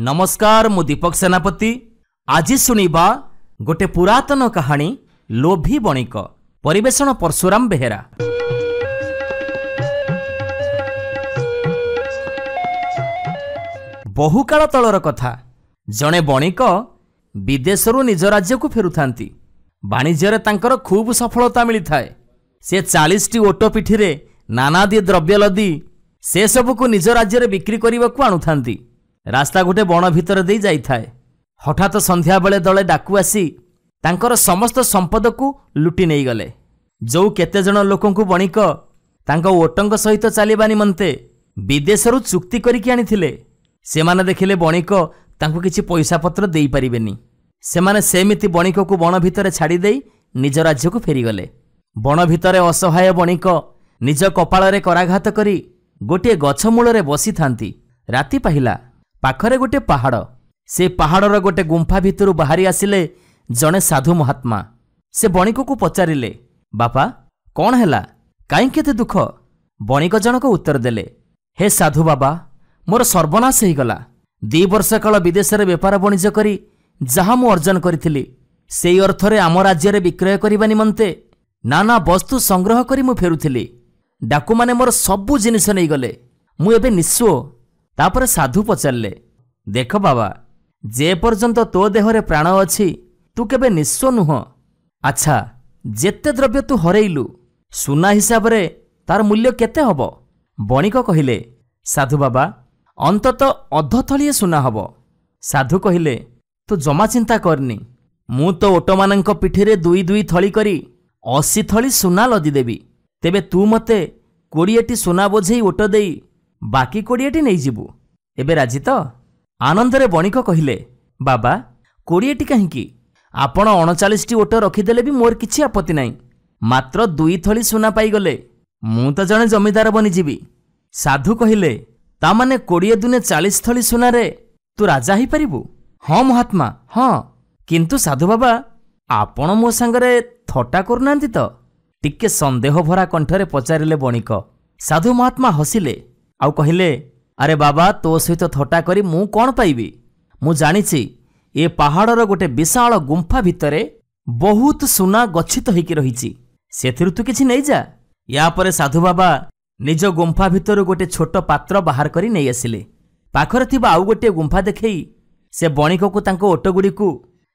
नमस्कार मु दीपक सेनापति। आज सुनिबा गोटे पुरातन कहानी लोभी बणिक। परिवेषण परशुराम बेहेरा। बहुकाल तलर कथा। जणे बणिक विदेशरू निज राज्य को फेरुथांती। वाणिज्य तांकर खूब सफलता मिलिथाए। से 40टी ओट पिठिरे नानादी द्रव्य लदी से सबको निज राज्य बिक्री करने को आणुथांती। रास्ता गोटे बण भितर दे जाइथाए। हठात संध्या बेले दले डाकू आसी तांकर समस्त संपद को लुटि नहीं गले। जो केते जण लोकंकु बणिक तांको ओटंग सहित चलिबा निमंते विदेशरू चुक्ति करिकि आनिथिले, सेमाने देखिले बणिक तांको किछि पैसा पत्र देई परिबेनी। सेमाने सेमिति बणिक को बण भितर छाड़ी देई निज राज्य को फेरी गले। बण भितर असहाय बणिक निज कपाଳରେ कराघात करी गोटे गछ मूଳରେ बसी थांती। राति पाहिला। पाखरे गोटे पहाड़। से पहाड़र गोटे गुंफा भितरु बाहरी आसिले जणे साधु महात्मा। से बणिक को पचारिले, बापा कौन हैला, काई केते दुख? बणिक जनक उत्तर देले, हे साधु बाबा, मोर सर्वनाश हो गला। 2 वर्ष काल विदेश रे व्यापार वाणिज्य करी जहा मु अर्जन करिथिली सेई अर्थरे आम राज्य रे विक्रय करिबा निमंते नाना वस्तु संग्रह करी मु फेरुथिली। डाकू माने मोर सबु जिनिस नै गले। मु एबे निस्सो। तापर साधु पचारले, देख बाबा, जे पर्यंत तो देहरे प्राण अछि तू केबे निस्सो नुह। अच्छा, जेते द्रव्य तू हरेइलु सुना हिसाब रे तार मूल्य केते हबो? बणिक कहिले, साधु बाबा, अंतत अधथलिए सुना हबो। साधु कहिले, तू जमा चिंता करनी। मु तो ओटमानंक पिठिरे 2 थली करी 80 थली सुना लदी देबी। तेबे तू मते 20टी सुना बोझेई ओट देई बाकी 20टी नहीं जीवु। एबे राजी तो? आनंदरे बणिक कहिले, बाबा 20टी कहीं, आपण 39टी ओट रखिदेले भी मोर किछि आपत्ति नहीं। मात्र 2 थली सुना पाईगले मु तो जने जमीदार बनी जीवी। साधु कहिले, ता माने 20 दुने 40 थली सुना रे तू राजा ही परिबु? हाँ महात्मा, हाँ। किंतु साधु बाबा, आपण मो संगरे थट्टा करूनांती तो? टिके संदेह भरा कंठरे पचारिले बणिक। साधु महात्मा हसिले आउ कहिले, अरे बाबा, तो सहित थट्टा करी मु कौन पाइबी? मु जानिछि ए पहाड़र गोटे विशाल गुंफा भितरे बहुत सुना गच्छित होइकी रहिछि। सेथिरु तू किछि नै जा। या परे साधु बाबा निज गुंफा भितरु गोटे छोट पात्र बाहर करी नै आसिले। पाखरे थिबा आउ गोटे गुंफा देखै से बणिक को तांको ओटगुडी को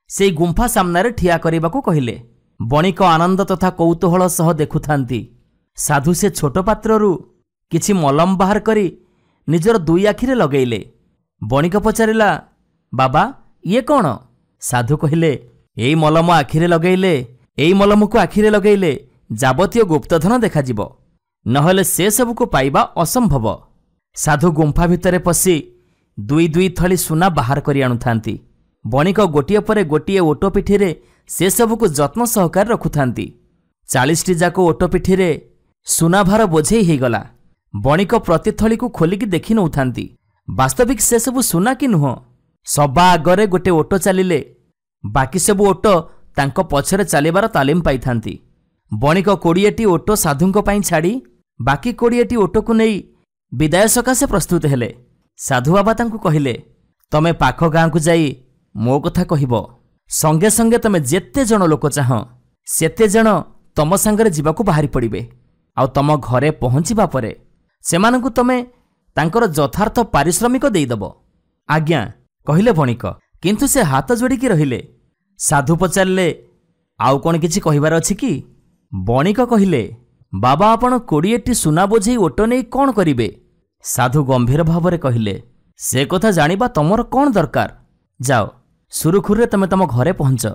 सेई गुंफा सामनारे ठिया करिबाकू कहिले। बणिक आनंद तथा कौतूहल सह देखुथांती। साधु से छोट पात्ररू किछि मलम बाहर करी निजर 2 आखिरे लगेइले। बणिक पचारिला, बाबा ये कौन? साधु कहिले, एई मलम आखिरे लगेइले, एई मलम को आखिरे लगेइले जाबतीय गुप्तधन देखा जिवो, नहले से सब को पाइबा असंभव। साधु गुंफा भितरे पसी 2 थली सुना बाहर करी आनुथांती। बणिक गोटिए परे गोटिए ओटो पिठिरे से सब को जत्न सहकार रखुथांती। 40टी जाको ओटो पिठिरे सुना भार बोझेई ही गला। बणिक प्रति थली को खोलिकी देखि नउथांती वास्तविक से सब सुना कि नुह। सबा आगरे गोटे ओटो चलिले, बाकी सब ओटो तांको पछरे चलिबार तालीम पाइथांती। बणिक 20टी ओटो साधुंको पाई छाड़ी बाकी 20टी ओटो को नहीं विदाय सकाशे प्रस्तुत हेले। साधु बाबा तांको कहिले, तमे पाख गाँ को जाई मो कथा कहिबो। संगे संगे तमे जेते जण लोक चाह सेते जण तम संगरे जीवाकू बाहरी पड़िबे। आउ तम घरे पहुंचीबा परे सेमानंकु तमे तांकर यथार्थ पारिश्रमिक देइदबो। आज्ञा, कहिले बणिक। किंतु से हाथ जोड़िकी रहिले। साधु पचारले, आउ कौन किछि कहिबार अछि कि? बणिक कहिले, बाबा आपण 20टी सुना बोझेई ओटो नै कौन करिबे? साधु गंभीर भावरे कहिले, से कथा जानिबा तमर कौन दरकार? जाओ, सुरुखुरे तमे तम घरे पहुंच।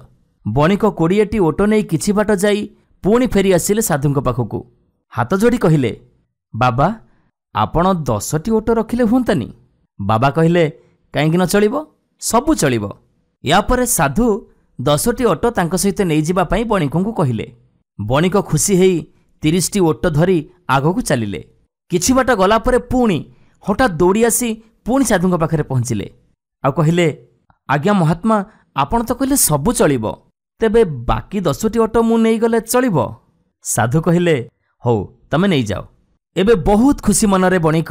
बणिक 20टी ओटो नै किछि बाट जाई पुणी फेरी आसिले साधुंको पाखकू। हाथ जोड़ी कहिले, बाबा आपण 10टी ओटो रखिले हुंतानी? बाबा कहिले, काहेकि न चलिबो, सबु चलिबो। या परे साधु 10टी ओटो तांको सहित नै जिबा पई बणिकंकु कहिले। बणिक खुशी हेई 30टी ओटो धरी आगकू चलिले। किछि बाट गला परे पुणी हठात दौड़ी आसी पुणी साधुंको पाखरे पहुंचिले। आ कहिले, आज्ञा महात्मा, आपण तो कहिले सबु चलिबो, तेबे बाकी 10टी ओटो मु नै गले चलिबो? साधु कहिले, हौ तमे नै जाओ। एबे बहुत खुशी मनरे बणिक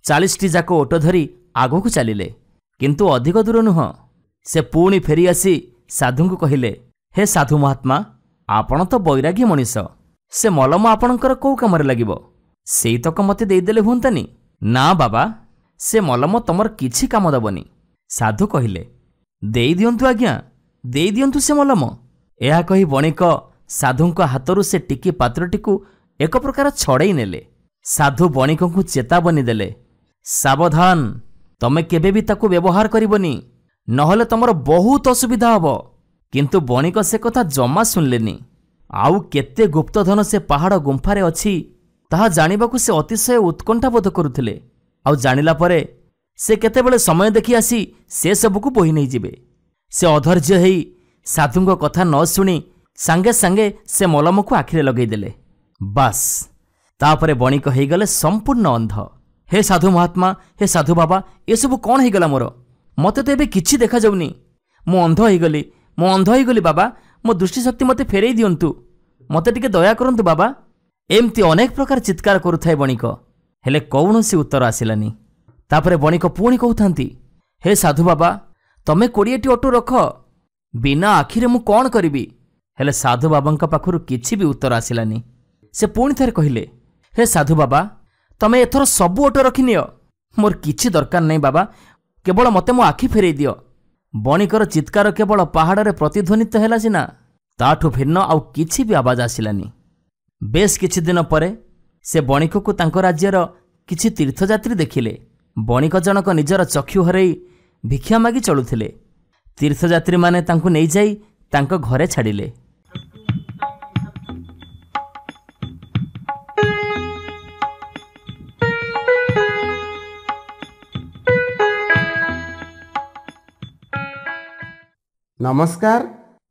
40टी जाको ओटो धरी आगकू चलिले। କିନ୍ତୁ ଅଧିକ ଦୂର ନୁହଁ। ସେ ପୁଣି ଫେରି ଆସି ସାଧୁଙ୍କୁ କହିଲେ, ହେ ସାଧୁ ମହାତ୍ମା, ଆପଣ ତ ବୈରାଗୀ ମଣିଷ। ସେ ମଲମ ଆପଣଙ୍କର କୋଉ କାମରେ ଲାଗିବ? ସେଇତକ ମୋତେ ଦେଇଦେଲେ ହୁଅନ୍ତାନି? ନା ବାବା, ସେ ମଲମ ତମର କିଛି କାମ ଦେବନି। ସାଧୁ କହିଲେ, ଦେଇଦିଅନ୍ତୁ ଆଜ୍ଞା, ଦେଇଦିଅନ୍ତୁ ସେ ମଲମ। ଏହା କହି ବଣିକ ସାଧୁଙ୍କ ହାତରୁ ସେ ଟିକି ପାତ୍ରଟିକୁ ଏକ ପ୍ରକାର ଛଡ଼େଇ ନେଲେ। ସାଧୁ ବଣିକଙ୍କୁ ଚେତାବନୀ ଦେଲେ, ସାବଧାନ, ତମେ କେବେ ବି ତାକୁ ବ୍ୟବହାର କରିବନି, ନହେଲେ ତମର ବହୁତ ଅସୁବିଧା ହେବ। କିନ୍ତୁ ବଣିକ ସେ କଥା ଜମା ଶୁଣିଲେନି। ଆଉ କେତେ ଗୁପ୍ତଧନ ସେ ପାହାଡ଼ ଗୁମ୍ଫାରେ ଅଛି ତାହା ଜାଣିବାକୁ ସେ ଅତିଶୟ ଉତ୍କଣ୍ଠା ବୋଧ କରୁଥିଲେ। ଆଉ ଜାଣିଲା ପରେ ସେ କେତେବେଳେ ସମୟ ଦେଖି ଆସି ସେ ସବୁକୁ ବୋହି ନେଇଯିବେ। ସେ ଅଧୈର୍ଯ୍ୟ ହେଇ ସାଧୁଙ୍କ କଥା ନ ଶୁଣି ସାଙ୍ଗେ ସାଙ୍ଗେ ସେ ମଲମକୁ ଆଖିରେ ଲଗେଇଦେଲେ। ବାସ୍, ତାପରେ ବଣିକ ହେଇଗଲେ ସମ୍ପୂର୍ଣ୍ଣ ଅନ୍ଧ। ହେ ସାଧୁ ମହାତ୍ମା, ହେ ସାଧୁ ବାବା, ଏସବୁ କ'ଣ ହେଇଗଲା ମୋର? ମୋତେ ତ ଏବେ କିଛି ଦେଖାଯାଉନି। ମୁଁ ଅନ୍ଧ ହେଇଗଲି ବାବା, ମୋ ଦୃଷ୍ଟିଶକ୍ତି ମୋତେ ଫେରେଇ ଦିଅନ୍ତୁ, ମୋତେ ଟିକେ ଦୟା କରନ୍ତୁ ବାବା। ଏମିତି ଅନେକ ପ୍ରକାର ଚିତ୍କାର କରୁଥାଏ ବଣିକ, ହେଲେ କୌଣସି ଉତ୍ତର ଆସିଲାନି। ତାପରେ ବଣିକ ପୁଣି କହୁଥାନ୍ତି, ହେ ସାଧୁ ବାବା, ତମେ 20ଟି ଅଟୋ ରଖ, ବିନା ଆଖିରେ ମୁଁ କ'ଣ କରିବି? ହେଲେ ସାଧୁ ବାବାଙ୍କ ପାଖରୁ କିଛି ବି ଉତ୍ତର ଆସିଲାନି। ସେ ପୁଣି ଥରେ କହିଲେ, ହେ ସାଧୁ ବାବା, ତମେ ଏଥର ସବୁ ଅଟୋ ରଖିନିଅ, ମୋର କିଛି ଦରକାର ନାହିଁ ବାବା, କେବଳ ମୋତେ ମୋ ଆଖି ଫେରେଇ ଦିଅ। ବଣିକର ଚିତ୍କାର କେବଳ ପାହାଡ଼ରେ ପ୍ରତିଧ୍ୱନିତ ହେଲା ସିନା, ତାଠୁ ଭିନ୍ନ ଆଉ କିଛି ବି ଆବାଜ ଆସିଲାନି। ବେଶ କିଛି ଦିନ ପରେ ସେ ବଣିକକୁ ତାଙ୍କ ରାଜ୍ୟର କିଛି ତୀର୍ଥଯାତ୍ରୀ ଦେଖିଲେ। ବଣିକ ଜଣକ ନିଜର ଚକ୍ଷୁ ହରେଇ ଭିକ୍ଷା ମାଗି ଚଳୁଥିଲେ। ତୀର୍ଥଯାତ୍ରୀମାନେ ତାଙ୍କୁ ନେଇଯାଇ ତାଙ୍କ ଘରେ ଛାଡ଼ିଲେ। ନମସ୍କାର,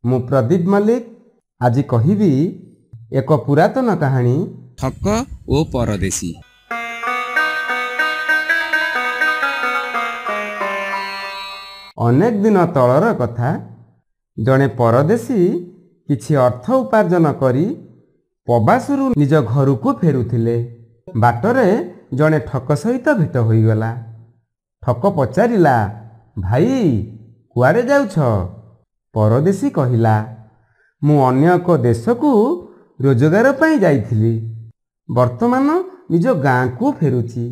ମୁଁ ପ୍ରଦୀପ ମଲ୍ଲିକ। ଆଜି କହିବି ଏକ ପୁରାତନ କାହାଣୀ, ଠକ ଓ ପରଦେଶୀ। ଅନେକ ଦିନ ତଳର କଥା। ଜଣେ ପରଦେଶୀ କିଛି ଅର୍ଥ ଉପାର୍ଜନ କରି ପ୍ରବାସରୁ ନିଜ ଘରକୁ ଫେରୁଥିଲେ। ବାଟରେ ଜଣେ ଠକ ସହିତ ଭେଟ ହୋଇଗଲା। ଠକ ପଚାରିଲା, ଭାଇ, କୁଆଡ଼େ ଯାଉଛ? ପରଦେଶୀ କହିଲା, ମୁଁ ଅନ୍ୟ ଏକ ଦେଶକୁ ରୋଜଗାର ପାଇଁ ଯାଇଥିଲି, ବର୍ତ୍ତମାନ ନିଜ ଗାଁକୁ ଫେରୁଛି।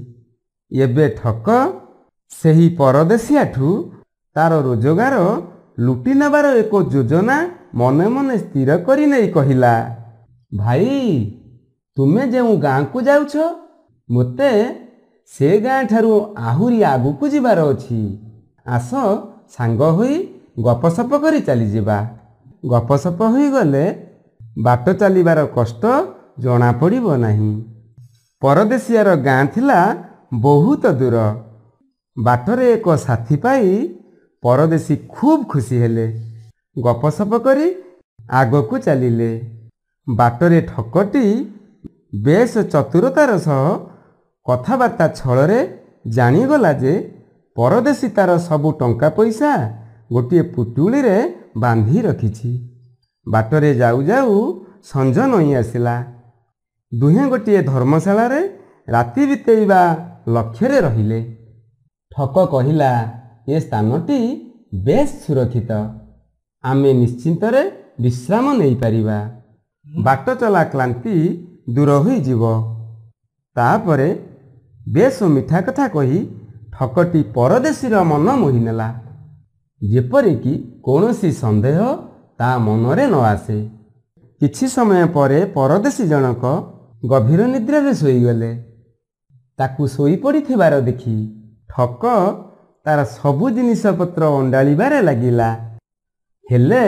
ଏବେ ଠକ ସେହି ପରଦେଶିଆଠୁ ତାର ରୋଜଗାର ଲୁଟି ନେବାର ଏକ ଯୋଜନା ମନେ ମନେ ସ୍ଥିର କରି ନେଇ କହିଲା, ଭାଇ, ତୁମେ ଯେଉଁ ଗାଁକୁ ଯାଉଛ, ମୋତେ ସେ ଗାଁ ଠାରୁ ଆହୁରି ଆଗକୁ ଯିବାର ଅଛି। ଆସ ସାଙ୍ଗ ହୋଇ ଗପସପ କରି ଚାଲିଯିବା। ଗପସପ ହୋଇଗଲେ ବାଟ ଚାଲିବାର କଷ୍ଟ ଜଣାପଡ଼ିବ ନାହିଁ। ପରଦେଶିଆର ଗାଁ ଥିଲା ବହୁତ ଦୂର। ବାଟରେ ଏକ ସାଥୀ ପାଇ ପରଦେଶୀ ଖୁବ୍ ଖୁସି ହେଲେ। ଗପସପ କରି ଆଗକୁ ଚାଲିଲେ। ବାଟରେ ଠକଟି ବେଶ ଚତୁରତାର ସହ କଥାବାର୍ତ୍ତା ଛଳରେ ଜାଣିଗଲା ଯେ ପରଦେଶୀ ତାର ସବୁ ଟଙ୍କା ପଇସା ଗୋଟିଏ ପୁଟୁଳିରେ ବାନ୍ଧି ରଖିଛି। ବାଟରେ ଯାଉ ଯାଉ ସଞ୍ଜ ନଇଁ ଆସିଲା। ଦୁହେଁ ଗୋଟିଏ ଧର୍ମଶାଳାରେ ରାତି ବିତେଇବା ଲକ୍ଷ୍ୟରେ ରହିଲେ। ଠକ କହିଲା, ଏ ସ୍ଥାନଟି ବେଶ ସୁରକ୍ଷିତ, ଆମେ ନିଶ୍ଚିନ୍ତରେ ବିଶ୍ରାମ ନେଇପାରିବା। ବାଟ ଚଲା କ୍ଳାନ୍ତି ଦୂର ହୋଇଯିବ। ତାପରେ ବେଶ ମିଠା କଥା କହି ଠକଟି ପରଦେଶୀର ମନ ମୋହି ନେଲା, ଯେପରିକି କୌଣସି ସନ୍ଦେହ ତା ମନରେ ନ ଆସେ। କିଛି ସମୟ ପରେ ପରଦେଶୀ ଜଣକ ଗଭୀର ନିଦ୍ରାରେ ଶୋଇଗଲେ। ତାକୁ ଶୋଇପଡ଼ିଥିବାର ଦେଖି ଠକ ତାର ସବୁ ଜିନିଷପତ୍ର ଅଣ୍ଡାଳିବାରେ ଲାଗିଲା, ହେଲେ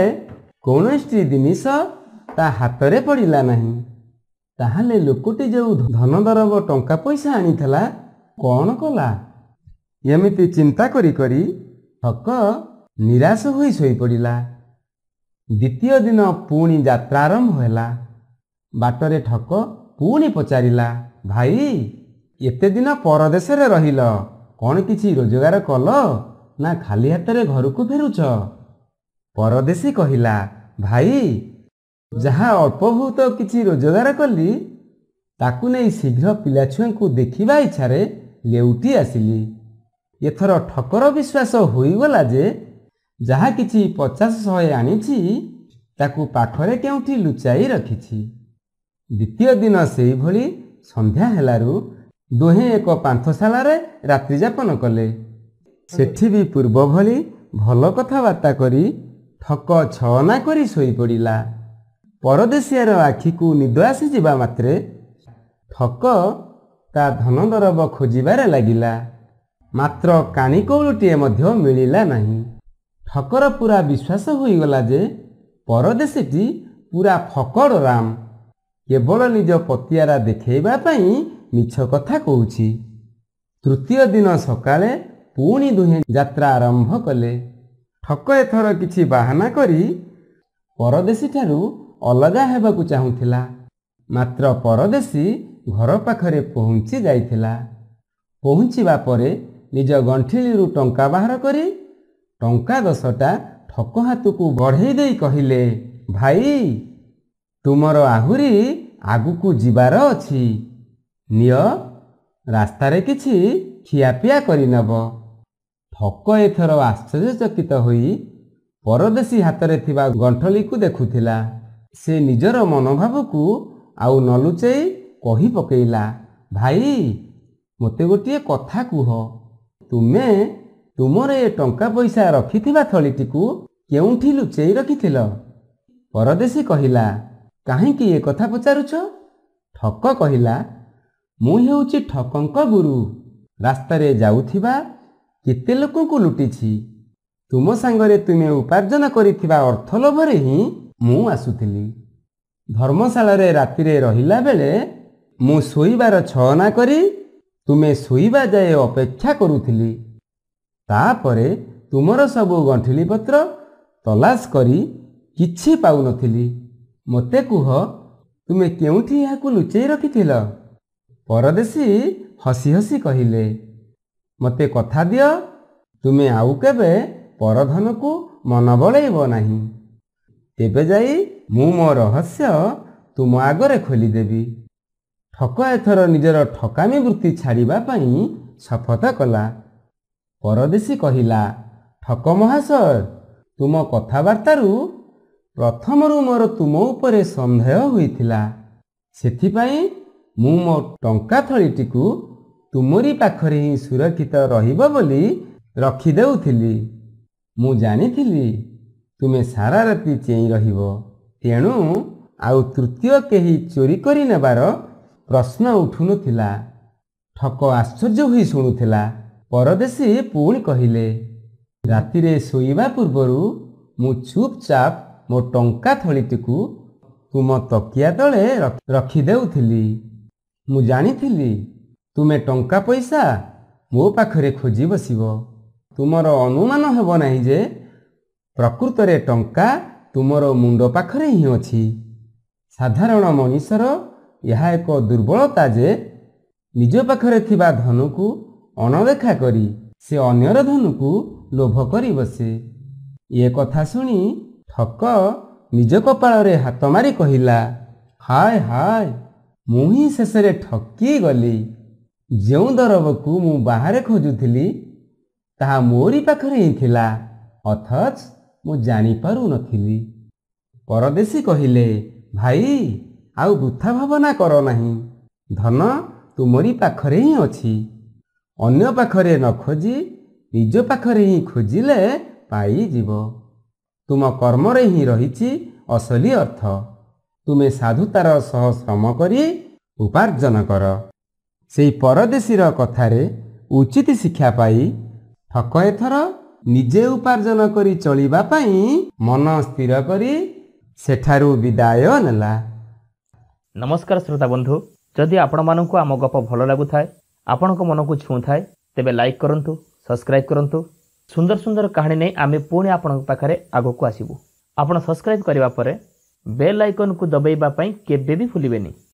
କୌଣସି ଜିନିଷ ତା ହାତରେ ପଡ଼ିଲା ନାହିଁ। ତାହେଲେ ଲୋକଟି ଯେଉଁ ଧନ ଦରବ ଟଙ୍କା ପଇସା ଆଣିଥିଲା କ'ଣ କଲା? ଏମିତି ଚିନ୍ତା କରି କରି ଠକ ନିରାଶ ହୋଇ ଶୋଇପଡ଼ିଲା। ଦ୍ୱିତୀୟ ଦିନ ପୁଣି ଯାତ୍ରା ଆରମ୍ଭ ହେଲା। ବାଟରେ ଠକ ପୁଣି ପଚାରିଲା, ଭାଇ, ଏତେ ଦିନ ପରଦେଶରେ ରହିଲ, କ'ଣ କିଛି ରୋଜଗାର କଲ ନା ଖାଲି ହାତରେ ଘରକୁ ଫେରୁଛ? ପରଦେଶୀ କହିଲା, ଭାଇ, ଯାହା ଅଳ୍ପ ବହୁତ କିଛି ରୋଜଗାର କଲି, ତାକୁ ନେଇ ଶୀଘ୍ର ପିଲାଛୁଆଙ୍କୁ ଦେଖିବା ଇଚ୍ଛାରେ ଲେଉଟି ଆସିଲି। ଏଥର ଠକର ବିଶ୍ୱାସ ହୋଇଗଲା ଯେ ଯାହା କିଛି 50-100 ଆଣିଛି ତାକୁ ପାଖରେ କେଉଁଠି ଲୁଚାଇ ରଖିଛି। ଦ୍ୱିତୀୟ ଦିନ ସେହିଭଳି ସନ୍ଧ୍ୟା ହେଲାରୁ ଦୁହେଁ ଏକ ପାନ୍ଥଶାଳାରେ ରାତ୍ରିଯାପନ କଲେ। ସେଠି ବି ପୂର୍ବ ଭଳି ଭଲ କଥାବାର୍ତ୍ତା କରି ଠକ ଛଳନା କରି ଶୋଇପଡ଼ିଲା। ପରଦେଶିଆର ଆଖିକୁ ନିଦ ଆସିଯିବା ମାତ୍ରେ ଠକ ତା ଧନ ଦରବ ଖୋଜିବାରେ ଲାଗିଲା। ମାତ୍ର କାନିକଉଳଟିଏ ମଧ୍ୟ ମିଳିଲା ନାହିଁ। ଠକର ପୁରା ବିଶ୍ୱାସ ହୋଇଗଲା ଯେ ପରଦେଶୀଟି ପୁରା ଫକଡ଼ ରାମ, କେବଳ ନିଜ ପତିଆରା ଦେଖାଇବା ପାଇଁ ମିଛ କଥା କହୁଛି। ତୃତୀୟ ଦିନ ସକାଳେ ପୁଣି ଦୁହେଁ ଯାତ୍ରା ଆରମ୍ଭ କଲେ। ଠକ ଏଥର କିଛି ବାହାନା କରି ପରଦେଶୀଠାରୁ ଅଲଗା ହେବାକୁ ଚାହୁଁଥିଲା। ମାତ୍ର ପରଦେଶୀ ଘର ପାଖରେ ପହଞ୍ଚି ଯାଇଥିଲା। ପହଞ୍ଚିବା ପରେ ନିଜ ଗଣ୍ଠିଲିରୁ ଟଙ୍କା ବାହାର କରି ଟଙ୍କା 10ଟା ଠକ ହାତକୁ ବଢ଼େଇ ଦେଇ କହିଲେ, ଭାଇ, ତୁମର ଆହୁରି ଆଗକୁ ଯିବାର ଅଛି। ନିଅ, ରାସ୍ତାରେ କିଛି ଖିଆପିଆ କରିନେବ। ଠକ ଏଥର ଆଶ୍ଚର୍ଯ୍ୟଚକିତ ହୋଇ ପରଦେଶୀ ହାତରେ ଥିବା ଗଣ୍ଠଲିକୁ ଦେଖୁଥିଲା। ସେ ନିଜର ମନୋଭାବକୁ ଆଉ ନ ଲୁଚେଇ କହି ପକେଇଲା, ଭାଇ, ମୋତେ ଗୋଟିଏ କଥା କୁହ। ତୁମେ ତୁମର ଏ ଟଙ୍କା ପଇସା ରଖିଥିବା ଥଳିଟିକୁ କେଉଁଠି ଲୁଚେଇ ରଖିଥିଲ? ପରଦେଶୀ କହିଲା, କାହିଁକି ଏ କଥା ପଚାରୁଛ? ଠକ କହିଲା, ମୁଁ ହେଉଛି ଠକଙ୍କ ଗୁରୁ। ରାସ୍ତାରେ ଯାଉଥିବା କେତେ ଲୋକଙ୍କୁ ଲୁଟିଛି। ତୁମ ସାଙ୍ଗରେ ତୁମେ ଉପାର୍ଜନ କରିଥିବା ଅର୍ଥ ଲୋଭରେ ହିଁ ମୁଁ ଆସୁଥିଲି। ଧର୍ମଶାଳାରେ ରାତିରେ ରହିଲା ବେଳେ ମୁଁ ଶୋଇବାର ଛଳନା କରି ତୁମେ ଶୋଇବା ଯାଏ ଅପେକ୍ଷା କରୁଥିଲି। ତାପରେ ତୁମର ସବୁ ଗଣ୍ଠିଲିପତ୍ର ତଲାସ କରି କିଛି ପାଉନଥିଲି। ମୋତେ କୁହ, ତୁମେ କେଉଁଠି ଏହାକୁ ଲୁଚେଇ ରଖିଥିଲ? ପରଦେଶୀ ହସି ହସି କହିଲେ, ମୋତେ କଥା ଦିଅ, ତୁମେ ଆଉ କେବେ ପରଧନକୁ ମନ ବଳେଇବ ନାହିଁ। ତେବେ ଯାଇ ମୁଁ ମୋ ରହସ୍ୟ ତୁମ ଆଗରେ ଖୋଲିଦେବି। ଠକ ଏଥର ନିଜର ଠକାମି ବୃତ୍ତି ଛାଡ଼ିବା ପାଇଁ ଶପଥ କଲା। ପରଦେଶୀ କହିଲା, ଠକ ମହାଶୟ, ତୁମ କଥାବାର୍ତ୍ତାରୁ ପ୍ରଥମରୁ ମୋର ତୁମ ଉପରେ ସନ୍ଦେହ ହୋଇଥିଲା। ସେଥିପାଇଁ ମୁଁ ମୋ ଟଙ୍କା ଥଳିଟିକୁ ତୁମରି ପାଖରେ ହିଁ ସୁରକ୍ଷିତ ରହିବ ବୋଲି ରଖିଦେଉଥିଲି। ମୁଁ ଜାଣିଥିଲି ତୁମେ ସାରା ରାତି ଚେଇଁ ରହିବ। ତେଣୁ ଆଉ ତୃତୀୟ କେହି ଚୋରି କରି ନେବାର ପ୍ରଶ୍ନ ଉଠୁନଥିଲା। ଠକ ଆଶ୍ଚର୍ଯ୍ୟ ହୋଇ ଶୁଣୁଥିଲା। ପରଦେଶୀ ପୁଣି କହିଲେ, ରାତିରେ ଶୋଇବା ପୂର୍ବରୁ ମୁଁ ଚୁପଚାପ ମୋ ଟଙ୍କା ଥଳିଟିକୁ ତୁମ ତକିଆ ତଳେ ରଖିଦେଉଥିଲି। ମୁଁ ଜାଣିଥିଲି ତୁମେ ଟଙ୍କା ପଇସା ମୋ ପାଖରେ ଖୋଜି ବସିବ। ତୁମର ଅନୁମାନ ହେବ ନାହିଁ ଯେ ପ୍ରକୃତରେ ଟଙ୍କା ତୁମର ମୁଣ୍ଡ ପାଖରେ ହିଁ ଅଛି। ସାଧାରଣ ମଣିଷର ଏହା ଏକ ଦୁର୍ବଳତା ଯେ ନିଜ ପାଖରେ ଥିବା ଧନକୁ ଅଣଦେଖା କରି ସେ ଅନ୍ୟର ଧନକୁ ଲୋଭ କରି ବସେ। ଏ କଥା ଶୁଣି ଠକ ନିଜ କପାଳରେ ହାତ ମାରି କହିଲା, ହାୟ ହାୟ, ମୁଁ ହିଁ ଶେଷରେ ଠକି ଗଲି। ଯେଉଁ ଦରବକୁ ମୁଁ ବାହାରେ ଖୋଜୁଥିଲି ତାହା ମୋରି ପାଖରେ ହିଁ ଥିଲା, ଅଥଚ ମୁଁ ଜାଣିପାରୁନଥିଲି। ପରଦେଶୀ କହିଲେ, ଭାଇ, ଆଉ ବୃଥା ଭାବନା କର ନାହିଁ। ଧନ ତୁମରି ପାଖରେ ହିଁ ଅଛି। ଅନ୍ୟ ପାଖରେ ନ ଖୋଜି ନିଜ ପାଖରେ ହିଁ ଖୋଜିଲେ ପାଇଯିବ। ତୁମ କର୍ମରେ ହିଁ ରହିଛି ଅସଲି ଅର୍ଥ। ତୁମେ ସାଧୁତାର ସହ ଶ୍ରମ କରି ଉପାର୍ଜନ କର। ସେହି ପରଦେଶୀର କଥାରେ ଉଚିତ ଶିକ୍ଷା ପାଇ ଠକ ଏଥର ନିଜେ ଉପାର୍ଜନ କରି ଚଳିବା ପାଇଁ ମନ ସ୍ଥିର କରି ସେଠାରୁ ବିଦାୟ ନେଲା। ନମସ୍କାର ଶ୍ରୋତା ବନ୍ଧୁ, ଯଦି ଆପଣମାନଙ୍କୁ ଆମ ଗପ ଭଲ ଲାଗୁଥାଏ, ଆପଣଙ୍କ ମନକୁ ଛୁଉଁଥାଏ, ତେବେ ଲାଇକ୍ କରନ୍ତୁ, ସବସ୍କ୍ରାଇବ୍ କରନ୍ତୁ। ସୁନ୍ଦର ସୁନ୍ଦର କାହାଣୀ ନେଇ ଆମେ ପୁଣି ଆପଣଙ୍କ ପାଖରେ ଆଗକୁ ଆସିବୁ। ଆପଣ ସବସ୍କ୍ରାଇବ୍ କରିବା ପରେ ବେଲ୍ ଆଇକନ୍କୁ ଦବାଇବା ପାଇଁ କେବେ ବି ଭୁଲିବେନି।